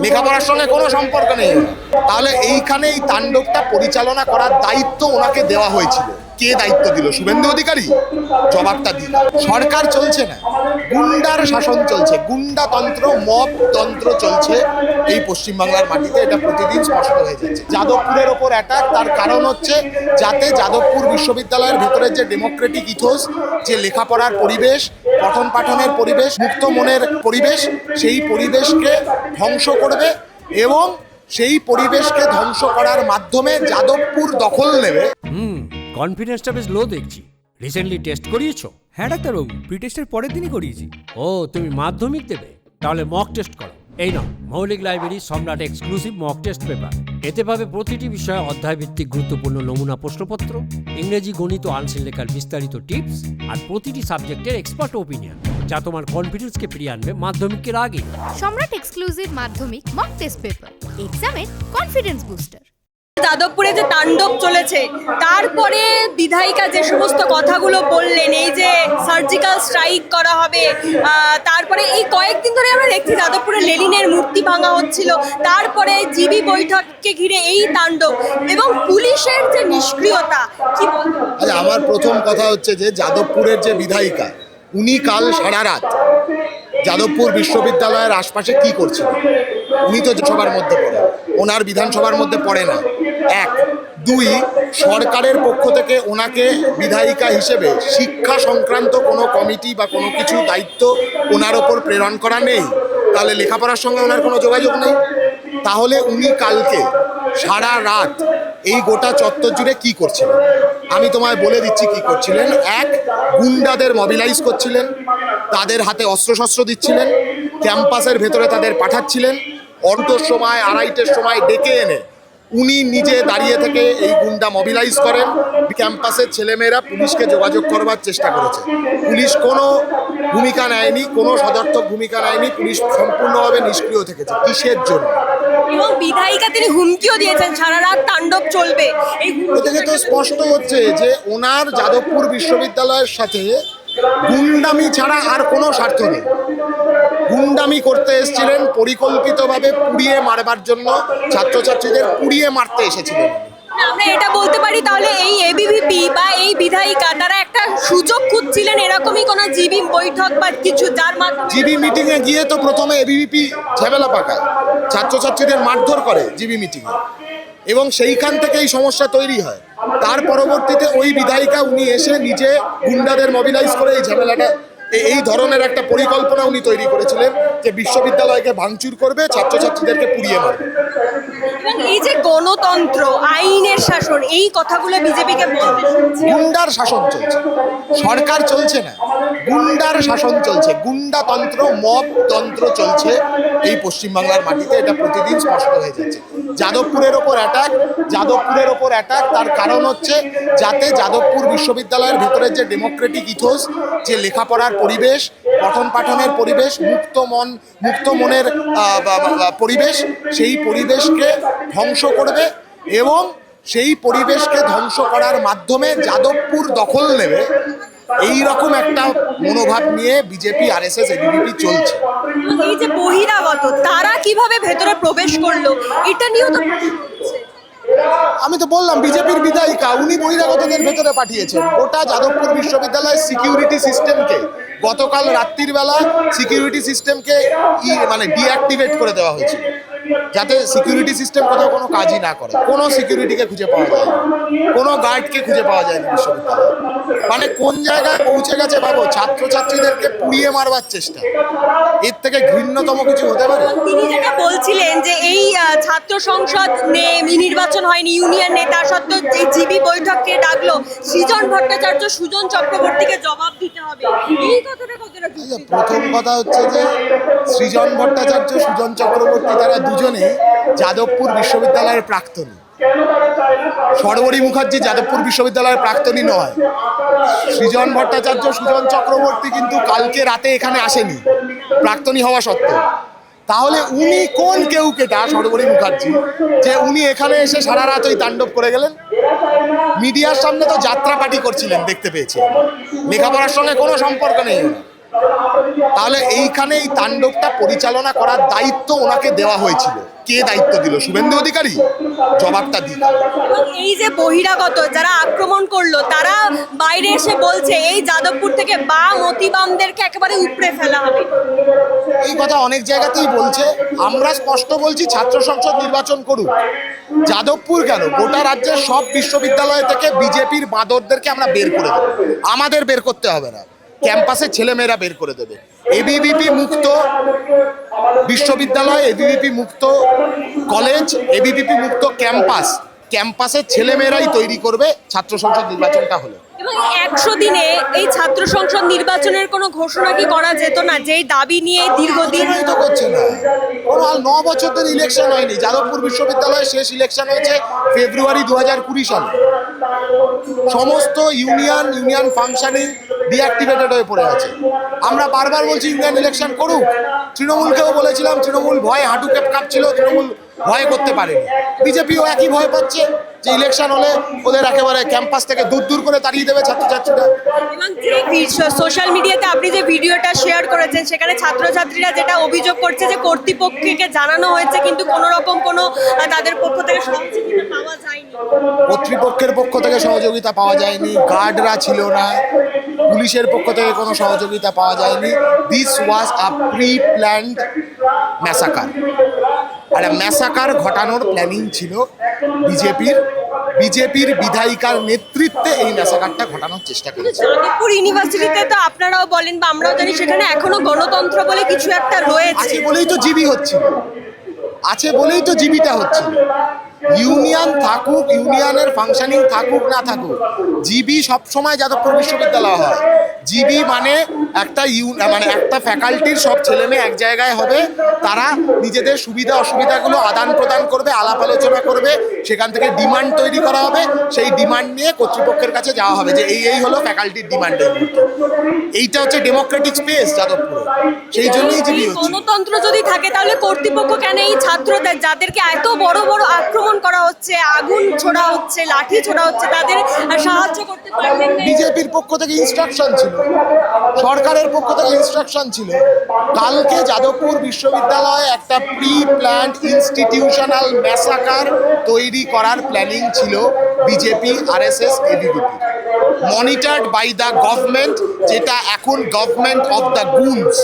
লেখাপড়ার সঙ্গে কোনো সম্পর্ক নেই। তাহলে এইখানে এই তাণ্ডবটা পরিচালনা করার দায়িত্ব ওনাকে দেওয়া হয়েছিল। কে দায়িত্ব দিল? শুভেন্দু অধিকারী? জবাবটা দিল। সরকার চলছে না, গুন্ডার শাসন চলছে, গুন্ডাতন্ত্র, মব তন্ত্র চলছে এই পশ্চিমবাংলার মাটিতে। এটা প্রতিদিন স্পষ্ট হয়ে যাচ্ছে। যাদবপুরের ওপর অ্যাটাক, তার কারণ হচ্ছে যাতে যাদবপুর বিশ্ববিদ্যালয়ের ভেতরের যে ডেমোক্রেটিক ইথোস, যে লেখাপড়ার পরিবেশ, পঠন পাঠনের পরিবেশ, মুক্ত মনের পরিবেশ, সেই পরিবেশকে ধ্বংস করবে এবং সেই পরিবেশকে ধ্বংস করার মাধ্যমে যাদবপুর দখল নেবে। কনফিডেন্সটা বেশ লো দেখছি। রিসেন্টলি টেস্ট করিয়েছো? হ্যাঁ ডাক্তারবাবু, প্রি টেস্টের পরের দিনই করিয়েছি। ও, তুমি মাধ্যমিক দেবে? তাহলে মক টেস্ট করো। এই নাও মৌলিক লাইব্রেরি সম্রাট এক্সক্লুসিভ মক টেস্ট পেপার। এতে পাবে প্রতিটি বিষয়ে অধ্যায়ভিত্তিক গুরুত্বপূর্ণ নমুনা প্রশ্নপত্র, ইংরেজি, গণিত ও আনসিল লেখার বিস্তারিত টিপস আর প্রতিটি সাবজেক্টের এক্সপার্ট ওপিনিয়ন, যা তোমার কনফিডেন্সকে ফিরিয়ে আনবে মাধ্যমিকের আগে। সম্রাট এক্সক্লুসিভ মাধ্যমিক মক টেস্ট পেপার, এক্সামের কনফিডেন্স বুস্টার। যাদবপুরে যে তাণ্ডব চলেছে, তারপরে বিধায়িকা যে সমস্ত কথাগুলো বললেন, এই যে সার্জিক্যাল স্ট্রাইক করা হবে, তারপরে এই কয়েকদিন ধরে আমরা দেখছি যাদবপুরে লেনিনের মূর্তি ভাঙা হচ্ছিল, তারপরে জিবি বৈঠককে ঘিরে এই তাণ্ডব এবং পুলিশের যে নিষ্ক্রিয়তা, কি বলবো? আচ্ছা, আমার প্রথম কথা হচ্ছে যে যাদবপুরের যে বিধায়িকা, উনি কাল সারা রাত যাদবপুর বিশ্ববিদ্যালয়ের আশপাশে কি করছিলেন? উনি তো সবার মধ্যে পড়ে, ওনার বিধানসভার মধ্যে পড়ে না। এক, দুই, সরকারের পক্ষ থেকে ওনাকে বিধায়িকা হিসেবে শিক্ষা সংক্রান্ত কোনো কমিটি বা কোনো কিছু দায়িত্ব ওনার ওপর প্রেরণ করা নেই। তাহলে লেখাপড়ার সঙ্গে ওনার কোনো যোগাযোগ নেই। তাহলে উনি কালকে সারা রাত এই গোটা চত্বর জুড়ে কি করছিলেন? আমি তোমায় বলে দিচ্ছি কি করছিলেন। এক, গুন্ডাদের মবিলাইজ করছিলেন, তাদের হাতে অস্ত্রশস্ত্র দিচ্ছিলেন, ক্যাম্পাসের ভেতরে তাদের পাঠাচ্ছিলেন, অন্টোর সময়, আড়াইটের সময় ডেকে এনে উনি নিজে দাঁড়িয়ে থেকে এই গুন্ডা মবিলাইজ করেন। ক্যাম্পাসের ছেলেমেয়েরা পুলিশকে যোগাযোগ করবার চেষ্টা করেছে, পুলিশ কোনো ভূমিকা নেয়নি, কোনো সদর্থক ভূমিকা নেয়নি, পুলিশ সম্পূর্ণভাবে নিষ্ক্রিয় থেকেছে। কিসের জন্য? এবং বিধায়িকা তিনি হুমকিও দিয়েছেন সারা রাত তাণ্ডব চলবে। এই থেকে তো স্পষ্ট হচ্ছে যে ওনার যাদবপুর বিশ্ববিদ্যালয়ের সাথে গুন্ডামি ছাড়া আর কোনো স্বার্থ নেই। গুন্ডামি করতে এসেছিলেন, পরিকল্পিতভাবে পুড়িয়ে মারবার জন্য ছাত্রছাত্রীদের পুড়িয়ে মারতে এসেছিলেন। আমরা এটা বলতে পারি তাহলে এই এবিভিপি বা এই বিধায়িকা তারা একটা সুযোগ খুঁজছিলেন, এরকমই কোনো জিবি বৈঠক বা কিছু, যার মাধ্যমে জিবি মিটিংয়ে গিয়ে তো প্রথমে এবিভিপি ঝামেলা পাকায়, ছাত্রছাত্রীদের মারধর করে জিবি মিটিংয়ে, এবং সেইখান থেকেই সমস্যা তৈরি হয়। তার পরবর্তীতে ওই বিধায়িকা উনি এসে নিজে গুন্ডাদের মবিলাইজ করে এই ঝামেলাটা, এই ধরনের একটা পরিকল্পনা উনি তৈরি করেছিলেন যে বিশ্ববিদ্যালয়কে ভাঙচুর করবে, ছাত্রছাত্রীদেরকে পুড়িয়ে মারবে। এবং এই যে গণতন্ত্র, আইনের শাসন, এই কথাগুলো বিজেপিকে বলতে শুনছি। গুন্ডার শাসন চলছে, সরকার চলছে না, গুন্ডার শাসন চলছে, গুন্ডাতন্ত্র, মব তন্ত্র চলছে এই পশ্চিমবাংলার মাটিতে। এটা প্রতিদিন স্পষ্ট হয়ে যাচ্ছে। যাদবপুরের ওপর অ্যাটাক, যাদবপুরের ওপর অ্যাটাক, তার কারণ হচ্ছে যাতে যাদবপুর বিশ্ববিদ্যালয়ের ভেতরের যে ডেমোক্রেটিক ইথোস, যে লেখাপড়ার পরিবেশ, পঠন পাঠনের পরিবেশ, মুক্ত মনের পরিবেশ, সেই পরিবেশকে ধ্বংস করবে এবং সেই পরিবেশকে ধ্বংস করার মাধ্যমে যাদবপুর দখল নেবে, এই রকম একটা মনোভাব নিয়ে বিজেপি, আরএসএস, এবিভিপি চলছে। এই যে বহিরাগত, তারা কিভাবে ভেতরে প্রবেশ করলো, এটা নিয়েও তো আমি তো বললাম, বিজেপির বিধায়িকা উনি বহিরাগতদের ভেতরে পাঠিয়েছেন। গোটা যাদবপুর বিশ্ববিদ্যালয়ের সিকিউরিটি সিস্টেমকে গতকাল রাত্রির বেলা সিকিউরিটি সিস্টেমকে ডিঅ্যাক্টিভেট করে দেওয়া হয়েছিল, যাতে সিকিউরিটি সিস্টেম কোথাও কোনো কাজই না করে। কোনো সিকিউরিটিকে খুঁজে পাওয়া যায়, কোনো গার্ডকে খুঁজে পাওয়া যায়নি বিশ্ববিদ্যালয়ে। মানে কোন জায়গায় পৌঁছে গেছে ভাবো, ছাত্রছাত্রীদেরকে পুড়িয়ে মারবার চেষ্টা। এর থেকে ঘৃণ্যতম কিছু হতে পারে? তিনি যেটা বলছিলেন যে এই ছাত্র সংসদ নির্বাচন হয়নি, ইউনিয়ন নেতা সত্ত্বেও যে জিবি বৈঠককে ডাকলো, সৃজন ভট্টাচার্য, সুজন চক্রবর্তীকে জবাব দিতে হবে, এই কথাটা কতটা? প্রথম কথা হচ্ছে যে সৃজন ভট্টাচার্য, সুজন চক্রবর্তী, তারা দুজনেই যাদবপুর বিশ্ববিদ্যালয়ের প্রাক্তনী। সর্বরী মুখার্জি যাদবপুর বিশ্ববিদ্যালয়ের প্রাক্তনী নয়। সৃজন ভট্টাচার্য, সুজন চক্রবর্তী কিন্তু কালকে রাতে এখানে আসেনি প্রাক্তনী হওয়া সত্ত্বেও। তাহলে উনি কোন কেউ কেটা সর্বরী মুখার্জি যে উনি এখানে এসে সারা রাত ওই তাণ্ডব করে গেলেন? মিডিয়ার সামনে তো যাত্রা পার্টি করছিলেন, দেখতে পেয়েছি। লেখাপড়ার সঙ্গে কোনো সম্পর্ক নেই। তাহলে এইখানে এই তাণ্ডবটা পরিচালনা করার দায়িত্ব ওনাকে দেওয়া হয়েছিল। কে দায়িত্ব দিল? শুভেন্দু অধিকারী? জবাবটা দিন। এবং এই যে বহিরাগত যারা আক্রমণ করলো তারা বাইরে এসে বলছে এই যাদবপুর থেকে বাম অতিবামদেরকে একেবারে উপড়ে ফেলা হবে। এই কথা অনেক জায়গাতেই বলছে। আমরা স্পষ্ট বলছি, ছাত্র সংসদ নির্বাচন করুক। যাদবপুর কেন, গোটা রাজ্যের সব বিশ্ববিদ্যালয় থেকে বিজেপির বাঁদরদেরকে আমরা বের করে দেবো। আমাদের বের করতে হবে না, ক্যাম্পাসের ছেলেমেয়েরা বের করে দেবে। এবিভিপি মুক্ত বিশ্ববিদ্যালয়, এবিভিপি মুক্ত কলেজ, এবিভিপি মুক্ত ক্যাম্পাসের ছেলেমেয়েরাই তৈরি করবে ছাত্র সংসদ নির্বাচনটা হলে। এবং 100 দিনে এই ছাত্র সংসদ নির্বাচনের কোনো ঘোষণা কি করা যেত না, যেই দাবি নিয়ে দীর্ঘদিন? তো করছে না, কোনো 9 বছর ধরে ইলেকশন হয়নি। যাদবপুর বিশ্ববিদ্যালয়ে শেষ ইলেকশন হয়েছে ফেব্রুয়ারি 2020 সালে। সমস্ত ইউনিয়ন ফাংশনিং ডিঅ্যাক্টিভেটেড হয়ে পড়ে আছে। আমরা বারবার বলছি ইউনিয়ন ইলেকশন করুক। তৃণমূলকেও বলেছিলাম, তৃণমূল ভয়ে হাঁটু কাঁপছিল, তৃণমূল ভয় করতে পারেনি। বিজেপিও একই ভয় পাচ্ছে যে ইলেকশন হলে ওদের একেবারে ক্যাম্পাস থেকে দূর করে তাড়িয়ে দেবে ছাত্রছাত্রীরা। এবং যে সোশ্যাল মিডিয়াতে আপনি যে ভিডিওটা শেয়ার করেছেন সেখানে ছাত্রছাত্রীরা যেটা অভিযোগ করছে যে কর্তৃপক্ষকে জানানো হয়েছে কিন্তু কোনো রকম কোনো তাদের পক্ষ থেকে সহযোগিতা পাওয়া যায়নি। কর্তৃপক্ষের পক্ষ থেকে সহযোগিতা পাওয়া যায়নি, গার্ডরা ছিল না, পুলিশের পক্ষ থেকে কোনো সহযোগিতা পাওয়া যায়নি। This was a pre planned massacre. একটা ম্যাসাকার ঘটানোর প্ল্যানিং ছিল বিজেপির বিধায়িকার নেতৃত্বে এই ম্যাসাকারটা ঘটানোর চেষ্টা করেছে। যাদবপুর ইউনিভার্সিটিতে তো আপনারাও বলেন বা আমরাও জানি সেখানে এখনো গণতন্ত্র বলে কিছু একটা রয়েছে। আছে বলেই তো জিবি হচ্ছিল, আছে বলেই তো জিবিটা হচ্ছিল। ইউনিয়ন থাকুক, ইউনিয়নের ফাংশনিং থাকুক না থাকুক, জিবি সবসময় যাদবপুর বিশ্ববিদ্যালয় হয়। জিবি মানে একটা ফ্যাকাল্টির সব ছেলে মেয়ে এক জায়গায় হবে, তারা নিজেদের সুবিধা অসুবিধাগুলো আদান প্রদান করবে, আলাপ আলোচনা করবে, সেখান থেকে ডিমান্ড তৈরি করা হবে, সেই ডিমান্ড নিয়ে কর্তৃপক্ষের কাছে যাওয়া হবে যে এই হলো ফ্যাকাল্টির ডিমান্ড। এইটা হচ্ছে ডেমোক্রেটিক স্পেস যাদবপুরে, সেই জন্যই জিবি হচ্ছে। গণতন্ত্র যদি থাকে তাহলে কর্তৃপক্ষ কেন এই ছাত্রদের যাদেরকে এত বড় বড় আক্রমণ করা হচ্ছে, আগুন ছোড়া হচ্ছে, লাঠি ছোড়া হচ্ছে, তাদের সাহায্য করতে পারলেন না? বিজেপির পক্ষ থেকে ইনস্ট্রাকশন ছিল, সরকারের পক্ষ থেকে ইনস্ট্রাকশন ছিল, কালকে যাদবপুর বিশ্ববিদ্যালয়ে একটা প্রি প্ল্যান্ড ইনস্টিটিউশনাল ম্যাসাকার তৈরি করার প্ল্যানিং ছিল BJP, RSS, ABVP, monitored by the government, যেটা এখন গভর্নমেন্ট অফ দ্য গুনস।